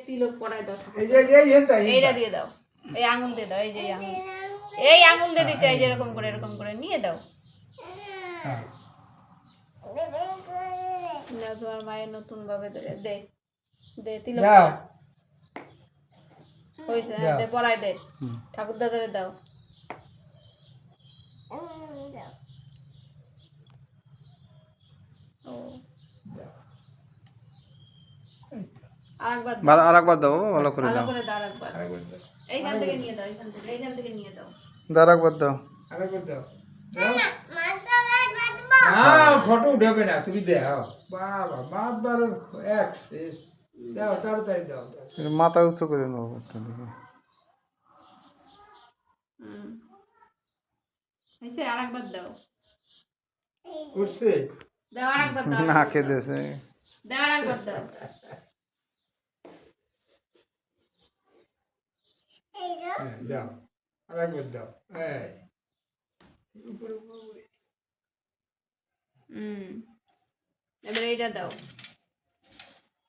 তিলক পরায় দাও। এইটা দিয়ে দাও, এই আঙুল দিয়ে দাও, এই যে এই আঙুল দিয়ে দিতে, এই যে এরকম করে নিয়ে দাও। তোমার মায়ের নতুন ভাবে দে দে তিলক হয়েছে, দে পরাই দে, ঠাকুর দাদারে দাও। আরেকবার দাও, ভালো করে দাও। এইখান থেকে নিয়ে দাও, এইখান থেকে নিয়ে দাও। আরেকবার দাও। ফটো উঠাবে না, তুমি দাও। বাবা বাবার এক দাও, তাড়াতাড়ি দাও। মাথা উঁচু করে নেবো একটা দিকে। আরেকবার দাও, উঠছে দাও আরেকবার দাও, নাকে দেছে। দাও আরেকবার দাও। দাও আরেকবার দাও। এবারে এইটা দাও,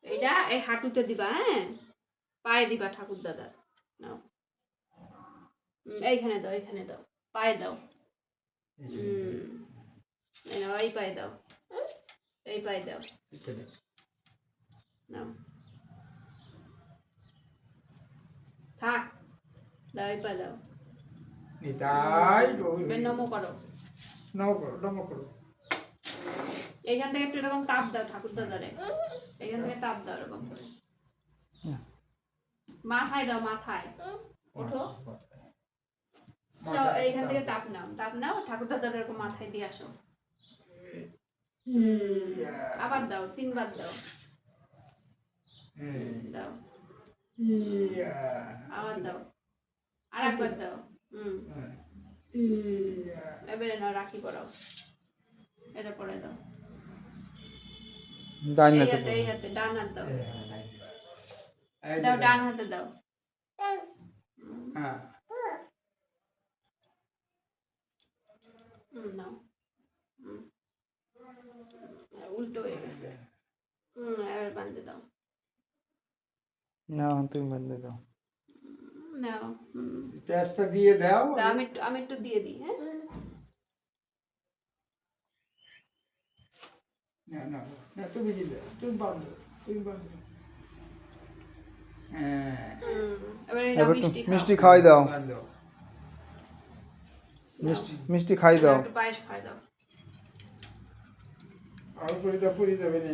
এইটা এই হাঁটুতে দিবা, হ্যাঁ পায়ে দিবা ঠাকুর দাদা। নাও, এইখানে দাও, এইখানে দাও, পায়ে দাও। এই পায়ে দাও, এই পায়ে দাও। নাও, থাক, দাও এই পায়ে দাও। নমো করো, নমো করো। এইখান থেকে একটু এরকম তাপ দাও ঠাকুর দাদারে, এইখান থেকে তাপ দাও এরকম করে। মাথায় দাও, মাথায় ওঠো, এইখান থেকে তাপ নাও, ঠাকুর দাদার এরকম মাথায় দিয়ে আসো। আবার দাও, 3 বার দাও, দাও আবার দাও, আরেকবার দাও। এবারে নাও, রাখি পরাও, এটা পরে দাও। এই হাতে ডান হাত দাও, দাও ডান হাতে দাও। নাও, উল্টো হয়ে গেছে। এবার বাঁধতে দাও। না তুমি বাঁধতে দাও। নাও, পেঁয়াজটা দিয়ে দাও। আমি একটু দিয়ে দিই, হ্যাঁ। না তুমি দিয়ে দাও, তুমি বাঁধো। মিষ্টি খাওয়াই দাও, মিষ্টি খাই দাও। একটু পায়েস খাই দাও। আর পুরি যাবে না।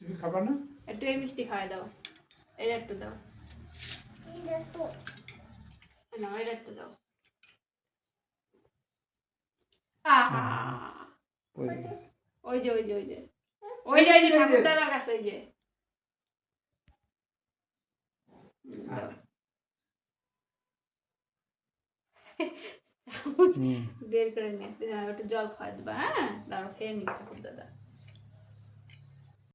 তুমি খাবা না? একটু এই মিষ্টি খাই দাও, এটা একটু দাও, না এটা একটু দাও। ওই যে ঠাকুর দাদার কাছে, ওই যে বের করে নিয়ে একটু জল খাওয়া দিবা, হ্যাঁ দাঁড়াও, খেয়ে নি ঠাকুর দাদা।